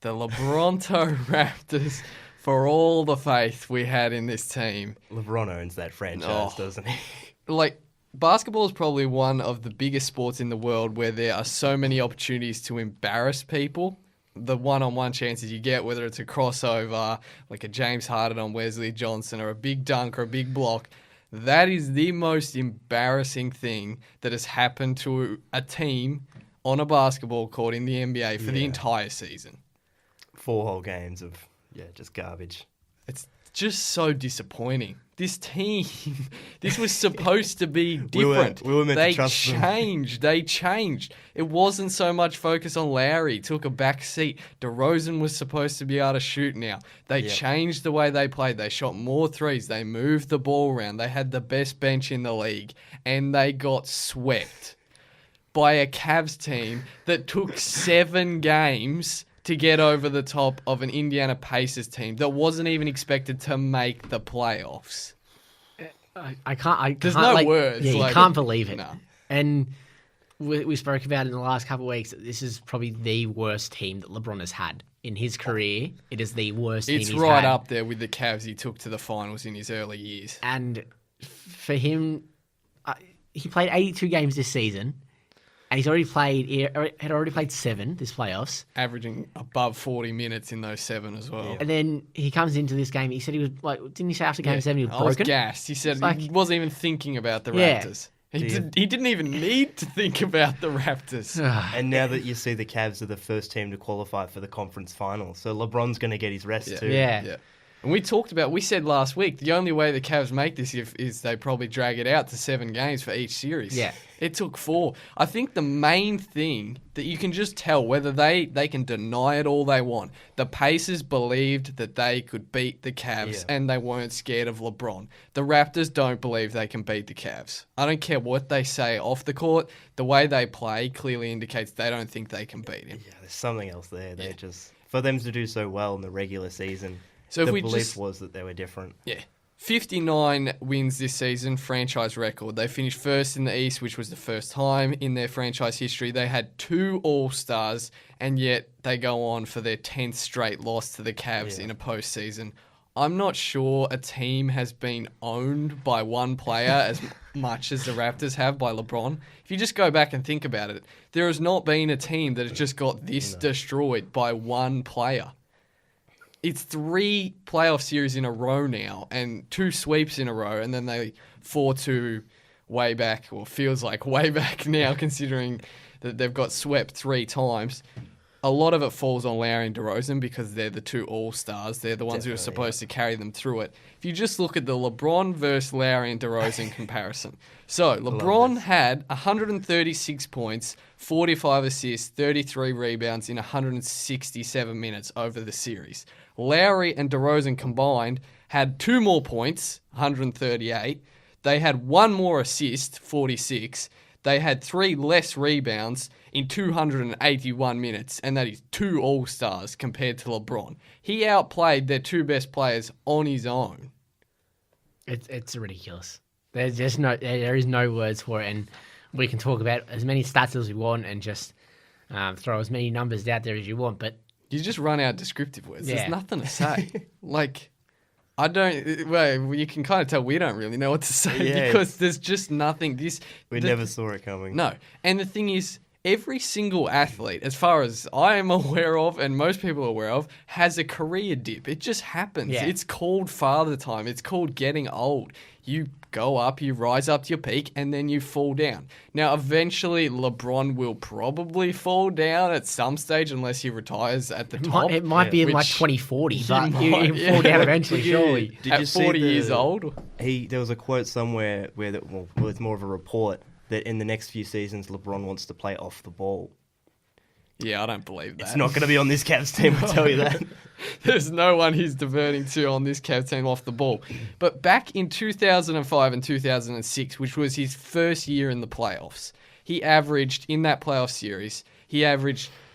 the LeBronto Raptors, for all the faith we had in this team. LeBron owns that franchise, doesn't he? Like, basketball is probably one of the biggest sports in the world where there are so many opportunities to embarrass people. The one-on-one chances you get, whether it's a crossover, like a James Harden on Wesley Johnson, or a big dunk or a big block, that is the most embarrassing thing that has happened to a team on a basketball court in the NBA for the entire season. 4 whole games of, just garbage. It's just so disappointing. This team, this was supposed to be different. We were meant to trust them. They changed. It wasn't so much focus on Lowry. Took a back seat. DeRozan was supposed to be able to shoot now. They changed the way they played. They shot more threes. They moved the ball around. They had the best bench in the league. And they got swept by a Cavs team that took 7 games to get over the top of an Indiana Pacers team that wasn't even expected to make the playoffs. There's no words. Yeah, you can't believe it. No. And we spoke about it in the last couple of weeks. This is probably the worst team that LeBron has had in his career. It is the worst team he's had. It's right up there with the Cavs he took to the finals in his early years. And for him, he played 82 games this season. And he had already played 7 this playoffs. Averaging above 40 minutes in those 7 as well. Yeah. And then he comes into this game. He said he was didn't he say after game 7 he was broken? I was gassed. He said he wasn't even thinking about the Raptors. He didn't even need to think about the Raptors. And now that you see the Cavs are the first team to qualify for the conference final, so LeBron's going to get his rest too. Yeah. And we said last week, the only way the Cavs make this is they probably drag it out to 7 games for each series. Yeah. It took 4. I think the main thing that you can just tell, whether they can deny it all they want, the Pacers believed that they could beat the Cavs and they weren't scared of LeBron. The Raptors don't believe they can beat the Cavs. I don't care what they say off the court. The way they play clearly indicates they don't think they can beat him. Yeah, there's something else there. They're just, for them to do so well in the regular season, so the belief was that they were different. Yeah. 59 wins this season, franchise record. They finished first in the East, which was the first time in their franchise history. They had 2 All-Stars, and yet they go on for their 10th straight loss to the Cavs in a postseason. I'm not sure a team has been owned by one player as much as the Raptors have by LeBron. If you just go back and think about it, there has not been a team that has just got this destroyed by one player. It's 3 playoff series in a row now and 2 sweeps in a row, and then they 4-2 way back, or feels like way back now, considering that they've got swept 3 times. A lot of it falls on Lowry and DeRozan because they're the 2 All-Stars. They're the ones who are supposed to carry them through it. If you just look at the LeBron versus Lowry and DeRozan comparison. So, LeBron had 136 points, 45 assists, 33 rebounds in 167 minutes over the series. Lowry and DeRozan combined had 2 more points, 138. They had 1 more assist, 46. They had 3 less rebounds in 281 minutes, and that is 2 All-Stars compared to LeBron. He outplayed their 2 best players on his own. It's ridiculous. There is no words for it, and we can talk about as many stats as we want and just throw as many numbers out there as you want, but you just run out descriptive words. There's nothing to say. You can kind of tell we don't really know what to say because there's just nothing. We never saw it coming. No. And the thing is, every single athlete, as far as I am aware of and most people are aware of, has a career dip. It just happens. Yeah. It's called father time. It's called getting old. You go up, you rise up to your peak, and then you fall down. Now, eventually, LeBron will probably fall down at some stage unless he retires at the top. It might be in like 2040, but he'll fall down eventually, surely. Did at 40 years old? There was a quote somewhere where it's more of a report that in the next few seasons, LeBron wants to play off the ball. Yeah, I don't believe that. It's not going to be on this Cavs team, I tell you that. There's no one he's diverting to on this Cavs team off the ball. But back in 2005 and 2006, which was his first year in the playoffs, he averaged, in that playoff series,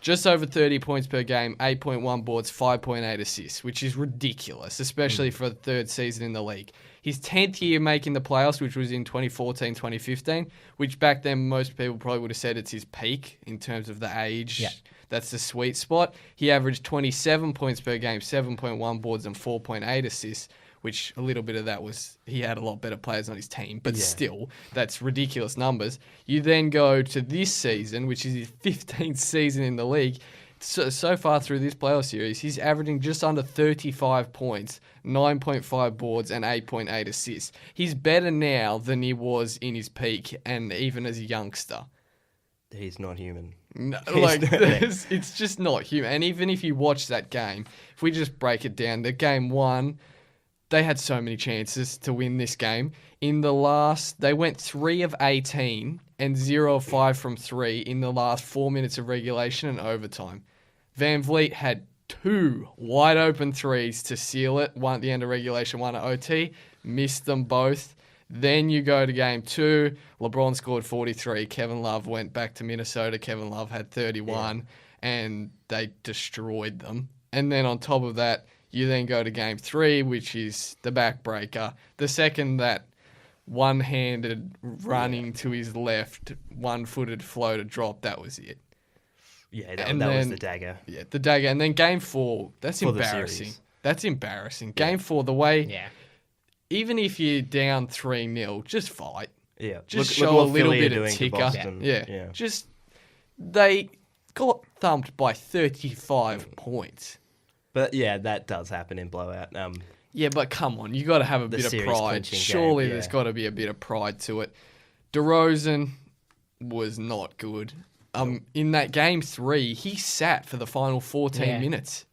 just over 30 points per game, 8.1 boards, 5.8 assists, which is ridiculous, especially for the 3rd season in the league. His 10th year making the playoffs, which was in 2014-2015, which back then most people probably would have said it's his peak in terms of the age That's the sweet spot. He averaged 27 points per game, 7.1 boards and 4.8 assists, which a little bit of that was he had a lot better players on his team, but still, that's ridiculous numbers. You then go to this season, which is his 15th season in the league. So far through this playoff series, he's averaging just under 35 points, 9.5 boards, and 8.8 assists. He's better now than he was in his peak and even as a youngster. He's not human. No, it's just not human. And even if you watch that game, if we just break it down, the game one, they had so many chances to win this game. In the last, they went 3 of 18 and 0 of 5 from 3 in the last 4 minutes of regulation and overtime. Van Vliet had 2 wide open threes to seal it, one at the end of regulation, one at OT, missed them both. Then you go to game 2, LeBron scored 43, Kevin Love went back to Minnesota, Kevin Love had 31, and they destroyed them. And then on top of that, you then go to game 3, which is the backbreaker. The second that one-handed running to his left, one-footed floater drop, that was it. Yeah, that was the dagger. Yeah, the dagger. And then game 4, that's embarrassing. That's embarrassing. Game 4, the way... Yeah. Even if you're down 3-0, just fight. Yeah. Just show a little bit of ticker. Yeah. Just, they got thumped by 35 points. But yeah, that does happen in blowout. Yeah, but come on, you got to have a bit of pride. Surely there's got to be a bit of pride to it. DeRozan was not good. In that game 3, he sat for the final 14 minutes.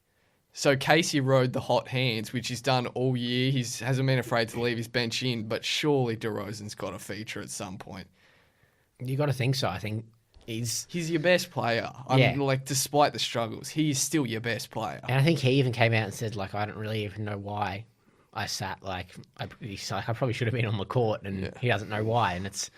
So Casey rode the hot hands, which he's done all year. He hasn't been afraid to leave his bench in, but surely DeRozan's got to feature at some point. You got to think so. I think he's your best player. Despite the struggles, he's still your best player. And I think he even came out and said, I don't really even know why I sat. I probably should have been on the court, and he doesn't know why. And it's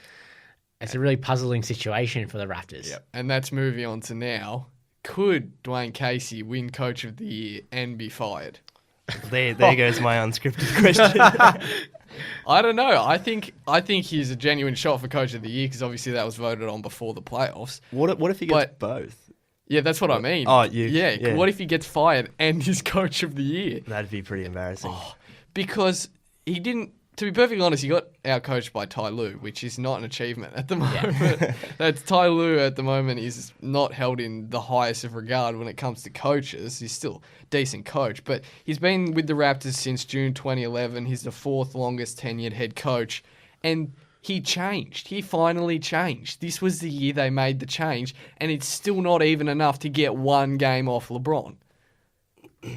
a really puzzling situation for the Raptors. Yep. And that's moving on to now. Could Dwayne Casey win Coach of the Year and be fired? There goes my unscripted question. I don't know. I think he's a genuine shot for Coach of the Year because obviously that was voted on before the playoffs. What if he gets both? Yeah, that's what I mean. Oh, yeah. What if he gets fired and he's Coach of the Year? That'd be pretty embarrassing. Because he didn't. To be perfectly honest, he got outcoached by Ty Lue, which is not an achievement at the moment. Yeah. That's Ty Lue at the moment is not held in the highest of regard when it comes to coaches. He's still a decent coach, but he's been with the Raptors since June 2011. He's the 4th longest tenured head coach, and he changed. He finally changed. This was the year they made the change, and it's still not even enough to get one game off LeBron.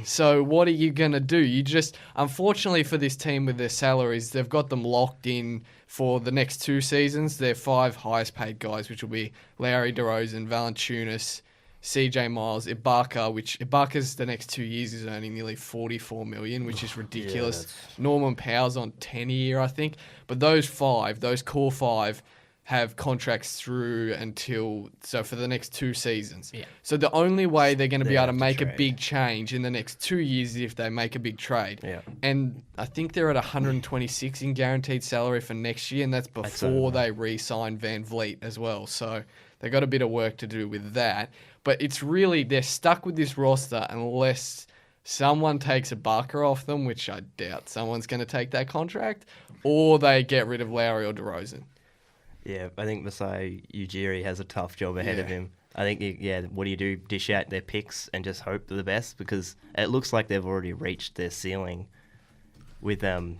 So what are you going to do? You just, unfortunately for this team with their salaries, they've got them locked in for the next 2 seasons. Their 5 highest paid guys, which will be Larry DeRozan, Valanciunas, CJ Miles, Ibaka, which Ibaka's the next 2 years is earning nearly $44 million, which is ridiculous. Norman Powell's on 10 a year, I think. But those core 5, have contracts through for the next 2 seasons. Yeah. So the only way they're going to be able to make a big change in the next 2 years is if they make a big trade. Yeah. And I think they're at 126 in guaranteed salary for next year, and that's before they re-sign Van Vliet as well. So they got a bit of work to do with that. But it's really, they're stuck with this roster unless someone takes a Barker off them, which I doubt someone's going to take that contract, or they get rid of Lowry or DeRozan. Yeah, I think Masai Ujiri has a tough job ahead of him. I think, what do you do? Dish out their picks and just hope for the best? Because it looks like they've already reached their ceiling with other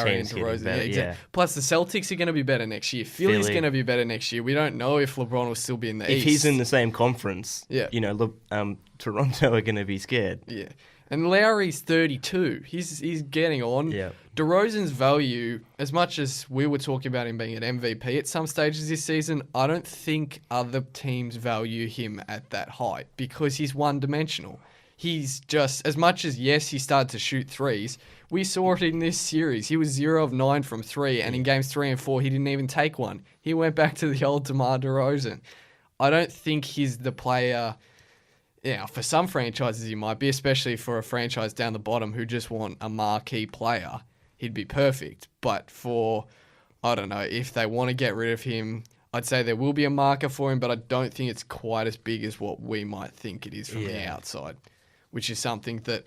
teams getting better. Plus, the Celtics are going to be better next year. Philly's going to be better next year. We don't know if LeBron will still be in the East. If he's in the same conference, Toronto are going to be scared. Yeah. And Lowry's 32. He's getting on. Yeah. DeRozan's value, as much as we were talking about him being an MVP at some stages this season, I don't think other teams value him at that height because he's one-dimensional. He's just, as much as, yes, he started to shoot threes, we saw it in this series. He was 0 of 9 from 3, and in games 3 and 4, he didn't even take one. He went back to the old DeMar DeRozan. I don't think he's the player... Yeah, for some franchises he might be, especially for a franchise down the bottom who just want a marquee player. He'd be perfect. But for, I don't know, if they want to get rid of him, I'd say there will be a marker for him, but I don't think it's quite as big as what we might think it is from the outside, which is something that,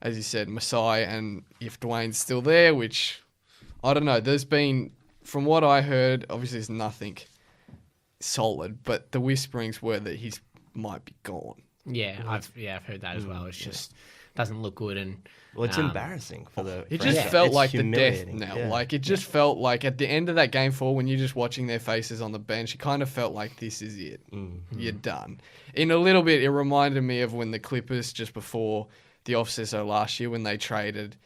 as you said, Masai, and if Dwayne's still there, which I don't know, there's been, from what I heard, obviously there's nothing solid, but the whisperings were that he might be gone. Yeah, I've heard that as well. It's just doesn't look good, and well, it's embarrassing for the. It just felt like the death now. Yeah. Like it just felt like at the end of that game 4, when you're just watching their faces on the bench, it kind of felt like this is it. You're done. In a little bit, it reminded me of when the Clippers just before the offseason last year when they traded.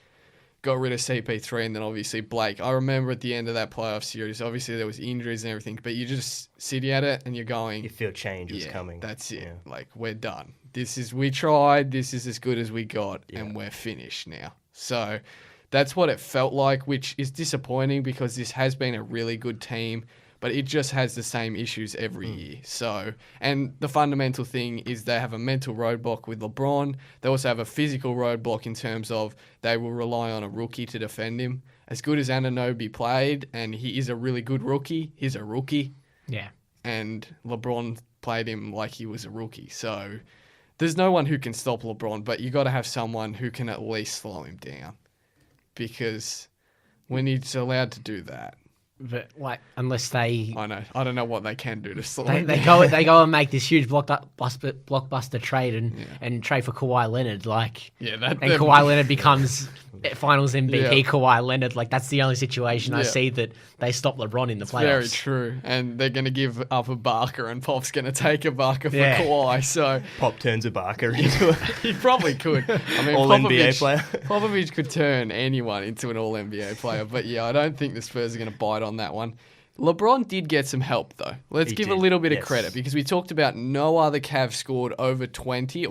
Got rid of CP3 and then obviously Blake. I remember at the end of that playoff series, obviously there was injuries and everything, but you just sitting at it and you're going... You feel change is coming. That's it. Yeah. Like, we're done. We tried, this is as good as we got, and we're finished now. So that's what it felt like, which is disappointing because this has been a really good team, but it just has the same issues every year. So, and the fundamental thing is they have a mental roadblock with LeBron. They also have a physical roadblock in terms of they will rely on a rookie to defend him. As good as Anunoby played, and he is a really good rookie, he's a rookie. Yeah. And LeBron played him like he was a rookie. So there's no one who can stop LeBron, but you got to have someone who can at least slow him down. Because when he's allowed to do that, but like, unless they, I don't know what they can do to slow him they down. go and make this huge blockbuster trade and trade for Kawhi Leonard, like, and Kawhi Leonard becomes Finals MVP. Kawhi Leonard, like that's the only situation I see that they stop LeBron in the playoffs. Very true, and they're going to give up a Barker, and Pop's going to take a Barker for Kawhi. So Pop turns a Barker into he probably could. I mean, all NBA player. Popovich could turn anyone into an all NBA player, but I don't think the Spurs are going to bite on that one. LeBron did get some help, though. Let's give a little bit of credit, because we talked about no other Cavs scored over 20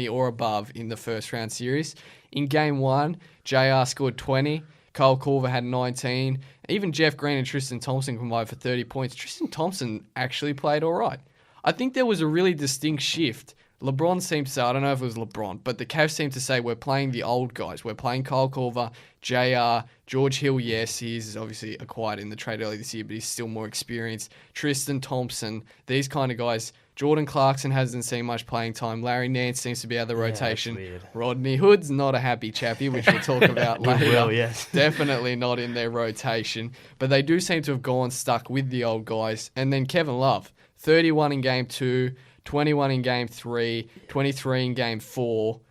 or above in the first round series. In game 1, JR scored 20. Kyle Korver had 19. Even Jeff Green and Tristan Thompson combined for 30 points. Tristan Thompson actually played all right. I think there was a really distinct shift. LeBron seemed to say, I don't know if it was LeBron, but the Cavs seemed to say, we're playing the old guys. We're playing Kyle Korver, JR, George Hill, yes, he's obviously acquired in the trade early this year, but he's still more experienced. Tristan Thompson, these kind of guys. Jordan Clarkson hasn't seen much playing time. Larry Nance seems to be out of the rotation. That's weird. Rodney Hood's not a happy chappy, which we'll talk about later. Well, yes. Definitely not in their rotation. But they do seem to have gone stuck with the old guys. And then Kevin Love, 31 in game 2, 21 in game 3, 23 in game 4.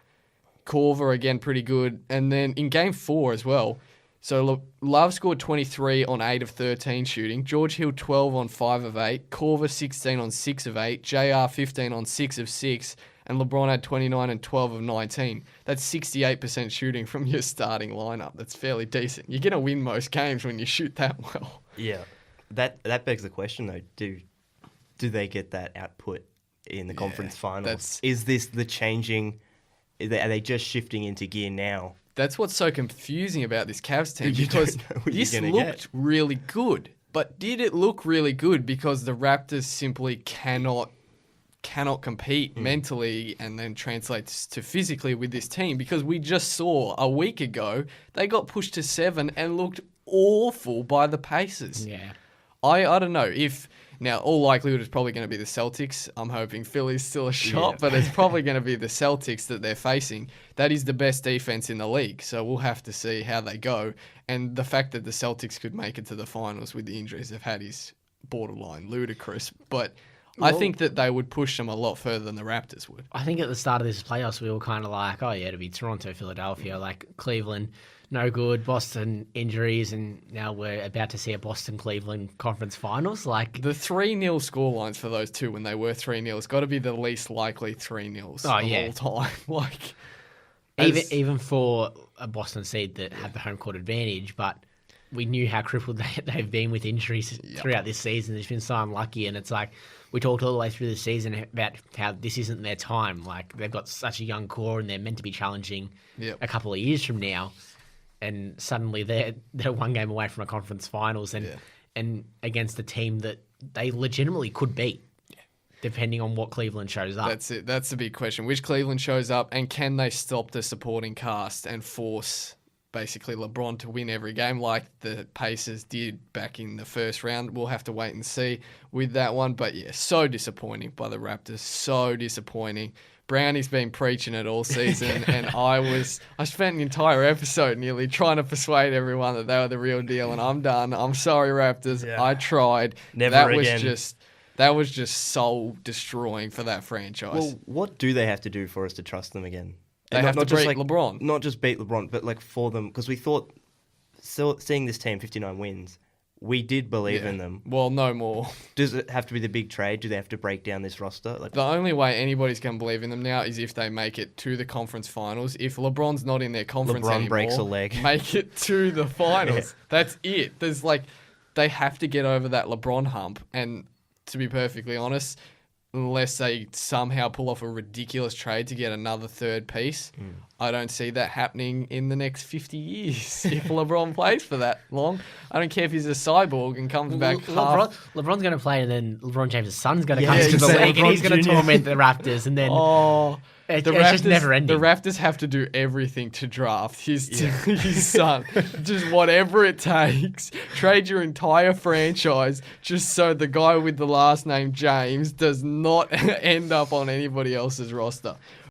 Korver, again, pretty good. And then in game 4 as well. So Love scored 23 on 8 of 13 shooting. George Hill 12 on 5 of 8. Korver 16 on 6 of 8. JR 15 on 6 of 6. And LeBron had 29 and 12 of 19. That's 68% shooting from your starting lineup. That's fairly decent. You're going to win most games when you shoot that well. Yeah. That begs the question, though. Do they get that output in the conference finals? Is this the changing... Are they just shifting into gear now? That's what's so confusing about this Cavs team, because this looked really good. But did it look really good because the Raptors simply cannot compete mentally and then translates to physically with this team? Because we just saw a week ago they got pushed to 7 and looked awful by the Pacers. Yeah. I don't know if... Now, all likelihood is probably going to be the Celtics. I'm hoping Philly's still a shot, but it's probably going to be the Celtics that they're facing. That is the best defense in the league, so we'll have to see how they go. And the fact that the Celtics could make it to the finals with the injuries they've had is borderline ludicrous. But I think that they would push them a lot further than the Raptors would. I think at the start of this playoffs, we were kind of like, oh, yeah, it'll be Toronto, Philadelphia, like Cleveland, no good, Boston injuries, and now we're about to see a Boston-Cleveland conference finals. Like the 3-0 scorelines for those two when they were 3-0 has got to be the least likely 3-0s of all time. Like even for a Boston seed that had the home court advantage, but we knew how crippled they've been with injuries throughout this season. They've been so unlucky, and it's like we talked all the way through the season about how this isn't their time. Like they've got such a young core, and they're meant to be challenging a couple of years from now. And suddenly they're one game away from a conference finals and against a team that they legitimately could beat, depending on what Cleveland shows up. That's it. That's the big question. Which Cleveland shows up, and can they stop the supporting cast and force basically LeBron to win every game like the Pacers did back in the first round. We'll have to wait and see with that one. But yeah, so disappointing by the Raptors. So disappointing. Brownie's been preaching it all season, and I spent an entire episode nearly trying to persuade everyone that they were the real deal, and I'm done. I'm sorry, Raptors. Yeah. I tried. Never again. That was just soul destroying for that franchise. Well, what do they have to do for us to trust them again? They have to beat LeBron. Not just beat LeBron, but like for them, because we thought, seeing this team 59 wins, we did believe in them. Well, no more. Does it have to be the big trade? Do they have to break down this roster? Like, the only way anybody's going to believe in them now is if they make it to the conference finals. If LeBron's not in their conference anymore, breaks a leg. Make it to the finals. That's it. They have to get over that LeBron hump. And to be perfectly honest, unless they somehow pull off a ridiculous trade to get another third piece, I don't see that happening in the next 50 years if LeBron plays for that long. I don't care if he's a cyborg and comes back half. LeBron's going to play, and then LeBron James' son's going to come to the exactly. league, and he's going to torment the Raptors, and then it's just never ending. The Raptors have to do everything to draft his son. Just whatever it takes. Trade your entire franchise just so the guy with the last name James does not end up on anybody else's roster.